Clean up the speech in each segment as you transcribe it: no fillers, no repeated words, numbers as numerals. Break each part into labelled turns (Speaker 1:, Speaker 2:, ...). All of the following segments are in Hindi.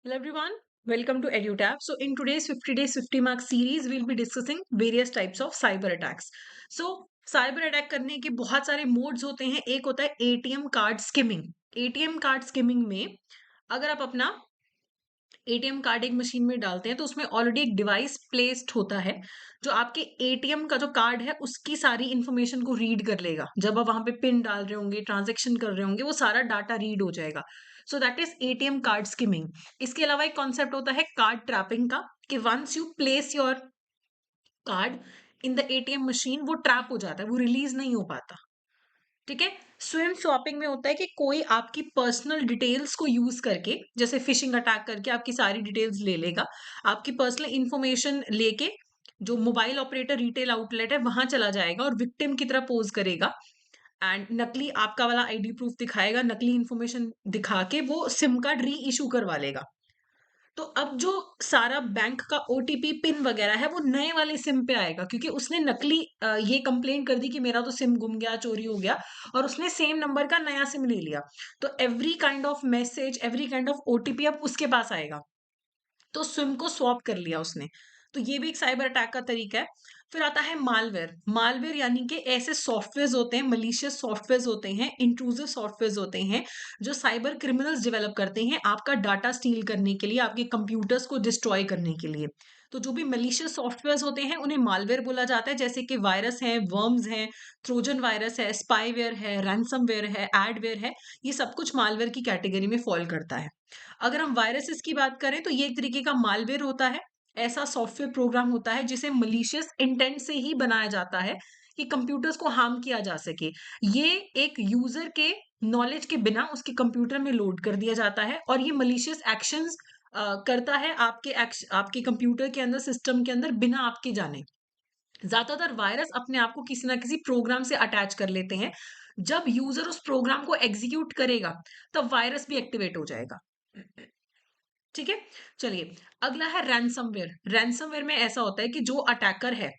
Speaker 1: Hello everyone, welcome to EduTab. So in today's 50 days 50 mark series, we'll be discussing various types of cyber attacks. So cyber attack करने के बहुत सारे मोड्स होते हैं. एक होता है ATM card skimming. ATM card skimming में अगर आप अपना एटीएम कार्ड एक मशीन में डालते हैं तो उसमें ऑलरेडी एक डिवाइस प्लेस्ड होता है जो आपके एटीएम का जो कार्ड है उसकी सारी इंफॉर्मेशन को रीड कर लेगा. जब आप वहां पे पिन डाल रहे होंगे, ट्रांजेक्शन कर रहे होंगे, वो सारा डाटा रीड हो जाएगा. So that is ATM card skimming. इसके अलावा एक कॉन्सेप्ट होता है कार्ड ट्रैपिंग का, कि once you place your card in the ATM machine वो ट्रैप हो जाता है, वो रिलीज नहीं हो पाता. ठीक है. स्विम स्वैपिंग में होता है कि कोई आपकी पर्सनल डिटेल्स को यूज करके, जैसे फिशिंग अटैक करके आपकी सारी डिटेल्स ले लेगा, आपकी पर्सनल इंफॉर्मेशन लेके जो मोबाइल ऑपरेटर रिटेल आउटलेट है वहां चला जाएगा और विक्टिम की तरह पोज करेगा एंड नकली आपका वाला आईडी प्रूफ दिखाएगा, नकली इंफॉर्मेशन दिखा के वो सिम कार्ड री इशू करवा लेगा. तो अब जो सारा बैंक का ओटीपी पिन वगैरह है वो नए वाले सिम पे आएगा, क्योंकि उसने नकली ये कंप्लेंट कर दी कि मेरा तो सिम गुम गया, चोरी हो गया, और उसने सेम नंबर का नया सिम ले लिया. तो every kind of message, every kind of OTP अब उसके पास आएगा. तो सिम को स्वैप कर लिया उसने. तो ये भी एक साइबर अटैक का तरीका है. फिर आता है मालवेयर. मालवेयर यानी कि ऐसे सॉफ्टवेयर होते हैं, मलिशियस सॉफ्टवेयर होते हैं, इंट्रूसिव सॉफ्टवेयर होते हैं जो साइबर क्रिमिनल्स डेवलप करते हैं आपका डाटा स्टील करने के लिए, आपके कंप्यूटर्स को डिस्ट्रॉय करने के लिए. तो जो भी मलिशियस सॉफ्टवेयर होते हैं उन्हें मालवेयर बोला जाता है. जैसे कि वायरस है, वर्म्स हैं, ट्रोजन वायरस है, स्पाईवेयर है, रैंसमवेयर है, एडवेयर है, ये सब कुछ मालवेयर की कैटेगरी में फॉल करता है. अगर हम वायरसेस की बात करें तो ये एक तरीके का मालवेयर होता है. ऐसा सॉफ्टवेयर प्रोग्राम होता है जिसे मलिशियस इंटेंट से ही बनाया जाता है कि कंप्यूटर्स को हार्म किया जा सके. ये एक यूजर के नॉलेज के बिना उसके कंप्यूटर में लोड कर दिया जाता है और ये मलिशियस एक्शंस करता है आपके कंप्यूटर के अंदर, सिस्टम के अंदर, बिना आपके जाने. ज्यादातर वायरस अपने आप को किसी ना किसी प्रोग्राम से अटैच कर लेते हैं. जब यूजर उस प्रोग्राम को एग्जीक्यूट करेगा तब वायरस भी एक्टिवेट हो जाएगा. ठीक है. चलिए, अगला है रैंसमवेयर. रैंसमवेयर में ऐसा होता है कि जो अटैकर है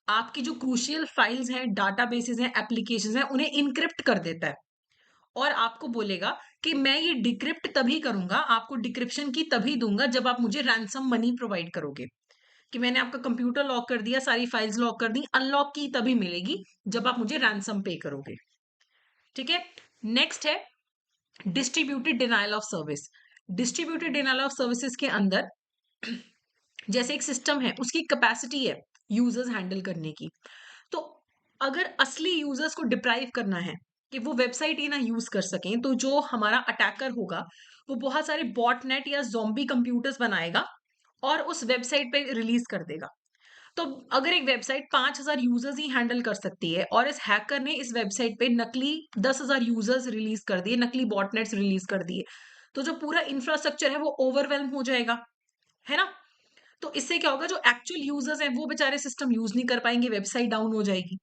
Speaker 1: आपकी जो क्रूशियल फाइल्स हैं, डाटाबेसेस हैं, एप्लीकेशंस हैं, उन्हें इनक्रिप्ट कर देता है और आपको बोलेगा कि मैं ये डिक्रिप्ट तभी करूंगा, आपको डिक्रिप्शन की तभी दूंगा जब आप मुझे रैंसम मनी प्रोवाइड करोगे. कि मैंने आपका कंप्यूटर लॉक कर दिया, सारी फाइल्स लॉक कर दी, अनलॉक की तभी मिलेगी जब आप मुझे रैंसम पे करोगे. ठीक है. नेक्स्ट है distributed denial of service. Distributed denial of services के अंदर जैसे एक सिस्टम है, उसकी कैपेसिटी है यूजर्स हैंडल करने की. तो अगर असली यूजर्स को डिप्राइव करना है कि वो वेबसाइट ही ना यूज कर सकें, तो जो हमारा अटैकर होगा वो बहुत सारे बॉटनेट या ज़ॉम्बी कंप्यूटर्स बनाएगा और उस वेबसाइट पे रिलीज कर देगा. तो अगर एक वेबसाइट 5,000 यूजर्स ही हैंडल कर सकती है और इस हैकर ने इस वेबसाइट पे नकली 10,000 यूजर्स रिलीज कर दिए, नकली बॉटनेट्स रिलीज कर दिए, तो जो पूरा इंफ्रास्ट्रक्चर है वो ओवरवेल्म हो जाएगा, है ना. तो इससे क्या होगा, जो एक्चुअल यूजर्स हैं वो बेचारे सिस्टम यूज नहीं कर पाएंगे, वेबसाइट डाउन हो जाएगी.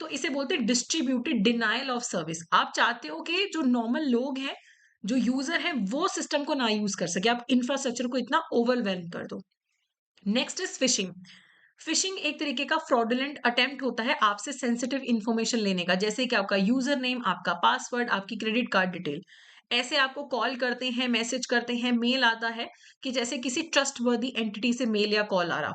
Speaker 1: तो इसे बोलते हैं डिस्ट्रीब्यूटेड डिनायल ऑफ सर्विस. आप चाहते हो कि जो नॉर्मल लोग हैं, जो यूजर है, वो सिस्टम को ना यूज कर सके, आप इंफ्रास्ट्रक्चर को इतना ओवरवेल्म कर दो. Next is fishing. फिशिंग एक तरीके का फ्रॉडुलेंट अटेम्प्ट होता है आपसे सेंसिटिव इंफॉर्मेशन लेने का, जैसे कि आपका यूजर नेम, आपका पासवर्ड, आपकी क्रेडिट कार्ड डिटेल. ऐसे आपको कॉल करते हैं, मैसेज करते हैं, मेल आता है कि जैसे किसी ट्रस्टवर्दी एंटिटी से मेल या कॉल आ रहा.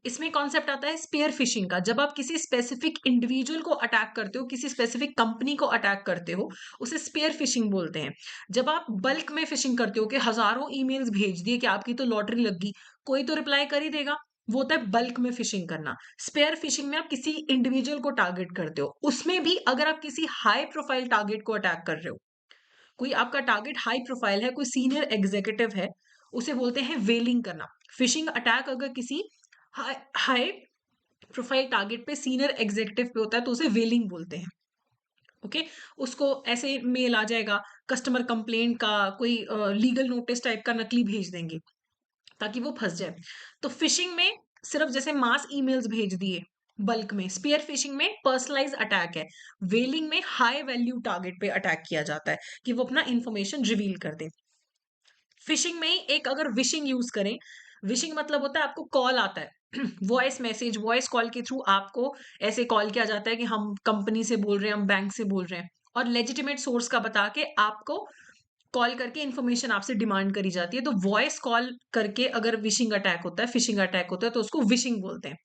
Speaker 1: इसमें कॉन्सेप्ट आता है स्पेयर फिशिंग का. जब आप किसी स्पेसिफिक इंडिविजुअल को अटैक करते हो, किसी स्पेसिफिक कंपनी को अटैक करते हो, उसे स्पेयर फिशिंग बोलते हैं. जब आप बल्क में फिशिंग करते हो कि हजारों ईमेल्स भेज दिए कि आपकी तो लॉटरी लग गई, कोई तो रिप्लाई कर ही देगा, वो होता है बल्क में फिशिंग करना. स्पेयर फिशिंग में आप किसी इंडिविजुअल को टारगेट करते हो. उसमें भी अगर आप किसी हाई प्रोफाइल टारगेट को अटैक कर रहे हो, कोई आपका टारगेट हाई प्रोफाइल है, कोई सीनियर एग्जीक्यूटिव है, उसे बोलते हैं वेलिंग करना. फिशिंग अटैक अगर किसी हाई हाई प्रोफाइल टारगेट पे, सीनियर एग्जीक्यूटिव पे होता है तो उसे वेलिंग बोलते हैं. ओके. उसको ऐसे मेल आ जाएगा, कस्टमर कंप्लेंट का, कोई लीगल नोटिस टाइप का नकली भेज देंगे ताकि वो फंस जाए. तो फिशिंग में सिर्फ जैसे मास ईमेल्स भेज दिए बल्क में. स्पीयर फिशिंग में पर्सनलाइज अटैक है. वेलिंग में हाई वैल्यू टारगेट पे अटैक किया जाता है कि वो अपना इंफॉर्मेशन रिवील कर दे. फिशिंग में ही एक अगर विशिंग यूज करें, विशिंग मतलब होता है आपको कॉल आता है वॉइस मैसेज, वॉइस कॉल के थ्रू आपको ऐसे कॉल किया जाता है कि हम कंपनी से बोल रहे हैं, हम बैंक से बोल रहे हैं, और लेजिटिमेट सोर्स का बता के आपको कॉल करके इन्फॉर्मेशन आपसे डिमांड करी जाती है। तो वॉइस कॉल करके अगर विशिंग अटैक होता है, फिशिंग अटैक होता है, तो उसको विशिंग बोलते हैं।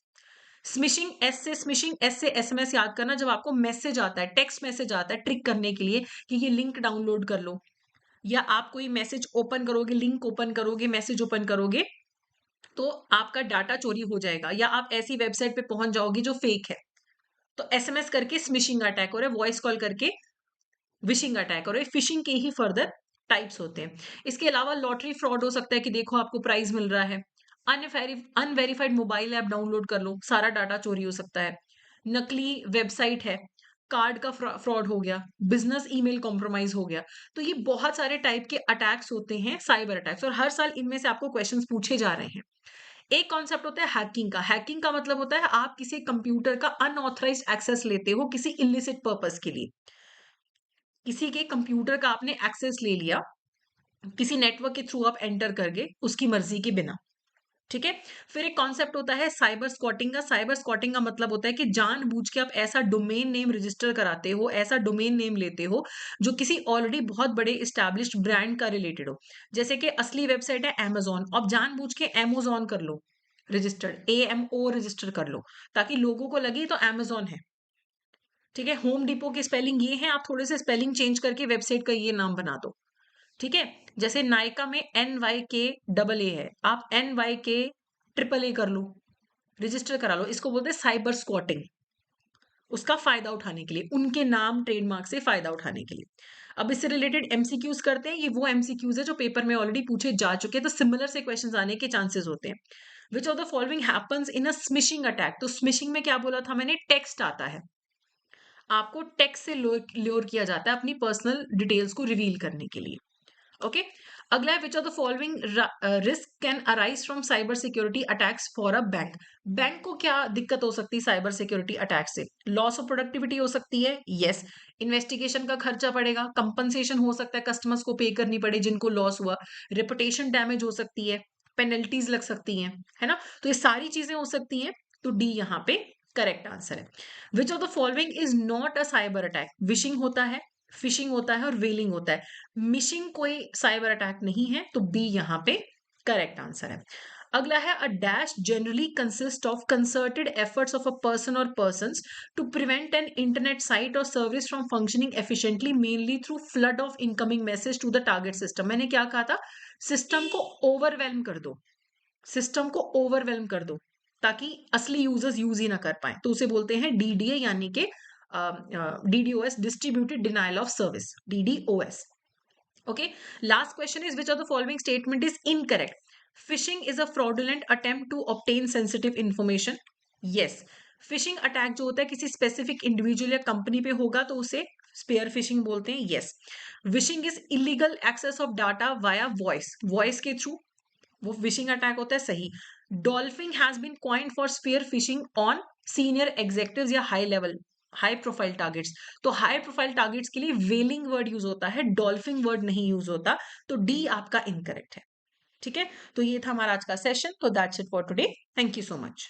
Speaker 1: स्मिशिंग एस से एसएमएस याद करना, जब आपको मैसेज आता है, टेक्स्ट मैसेज आता है ट्रिक करने के लिए कि ये लिंक डाउनलोड कर लो, या आप कोई मैसेज ओपन करोगे, लिंक ओपन करोगे, मैसेज ओपन करोगे, तो आपका डाटा चोरी हो जाएगा, या आप ऐसी वेबसाइट पे पहुंच जाओगे जो फेक है। तो एसएमएस करके स्मिशिंग अटैक हो रहा है, वॉइस कॉल करके विशिंग अटैक और फिशिंग के ही फर्दर टाइप्स होते हैं। इसके अलावा लॉटरी फ्रॉड हो सकता है कि देखो आपको प्राइज मिल रहा है। अनवेरिफाइड मोबाइल ऐप डाउनलोड कर लो, सारा डाटा चोरी हो सकता है। नकली वेबसाइट है, कार्ड का फ्रॉड हो गया, बिजनेस ईमेल कॉम्प्रोमाइज हो गया। तो ये बहुत सारे टाइप के अटैक्स होते हैं, साइबर अटैक्स, और हर साल इनमें से आपको क्वेश्चंस पूछे जा रहे हैं। एक कॉन्सेप्ट होता है हैकिंग का। हैकिंग का मतलब होता है आप किसी कंप्यूटर का अनऑथराइज्ड एक्सेस लेते हो किसी इलिसिट पर्पस के लिए। किसी के कंप्यूटर का आपने एक्सेस ले लिया, किसी नेटवर्क के थ्रू आप एंटर कर गए उसकी मर्जी के बिना। ठीक है। फिर एक कॉन्सेप्ट होता है साइबर स्क्वाटिंग का। साइबर स्क्वाटिंग का मतलब होता है कि जानबूझ के आप ऐसा डोमेन नेम रजिस्टर कराते हो, ऐसा डोमेन नेम लेते हो जो किसी ऑलरेडी बहुत बड़े एस्टैब्लिश्ड ब्रांड का रिलेटेड हो। जैसे कि असली वेबसाइट है Amazon, आप जानबूझ के Amazon कर लो रजिस्टर्ड, AMO रजिस्टर कर लो, ताकि लोगों को लगे तो Amazon है। ठीक है। होम डिपो की स्पेलिंग ये है, आप थोड़े से स्पेलिंग चेंज करके वेबसाइट का ये नाम बना दो। ठीक है। जैसे नायका में NYK है, आप NYK कर लो, रजिस्टर करा लो। इसको बोलते हैं साइबर स्क्वाटिंग, उसका फायदा उठाने के लिए, उनके नाम ट्रेडमार्क से फायदा उठाने के लिए। अब इससे रिलेटेड एमसीक्यूज करते हैं। ये वो एमसीक्यूज है जो पेपर में ऑलरेडी पूछे जा चुके हैं, तो सिमिलर से क्वेश्चंस आने के चांसेस होते हैं। विच of the following happens in a smishing attack. तो स्मिशिंग में क्या बोला था मैंने, टेक्स्ट आता है, आपको टेक्स्ट से ल्योर किया जाता है अपनी पर्सनल डिटेल्स को रिवील करने के लिए। ओके। अगला है विच of the following risk can arise from cyber security attacks for a bank. Bank को क्या दिक्कत हो सकती है साइबर सिक्योरिटी अटैक से? लॉस ऑफ प्रोडक्टिविटी हो सकती है, यस। इन्वेस्टिगेशन का खर्चा पड़ेगा, कंपनसेशन हो सकता है, कस्टमर्स को पे करनी पड़े जिनको लॉस हुआ, रेपुटेशन डैमेज हो सकती है, पेनल्टीज लग सकती हैं, है ना। तो ये सारी चीजें हो सकती हैं। तो डी यहाँ पे करेक्ट आंसर है। विच of the following is not a cyber attack. Wishing होता है, फिशिंग होता है और वेलिंग होता है। मिशिंग कोई साइबर अटैक नहीं है, तो बी यहाँ पे करेक्ट आंसर है। अगला है a dash generally consist of concerted efforts of a person or persons to prevent an internet site or service from functioning efficiently mainly through flood of incoming message to the target system. मैंने क्या कहा था, सिस्टम को ओवरवेलम कर दो, सिस्टम को ओवरवेलम कर दो ताकि असली यूजर्स यूज ही ना कर पाए, तो उसे बोलते हैं डीडीए, यानी कि DDoS, distributed denial of service, DDoS. Okay. Last question is which of the following statement is incorrect. Phishing is a fraudulent attempt to obtain sensitive information. Yes. Phishing attack जो होता है किसी स्पेसिफिक इंडिविजुअल या कंपनी पे होगा तो उसे स्पेयर फिशिंग बोलते हैं, yes. Vishing is illegal access of data via voice, voice के थ्रू वो फिशिंग अटैक होता है, सही। Dolphin has been coined for spear phishing on senior executives या high level, high profile targets. तो हाई प्रोफाइल टारगेट्स के लिए वेलिंग वर्ड यूज होता है, डॉल्फिन वर्ड नहीं यूज होता। तो डी आपका इनकरेक्ट है। ठीक है। तो ये था हमारा आज का सेशन। तो that's it for today. Thank you so much.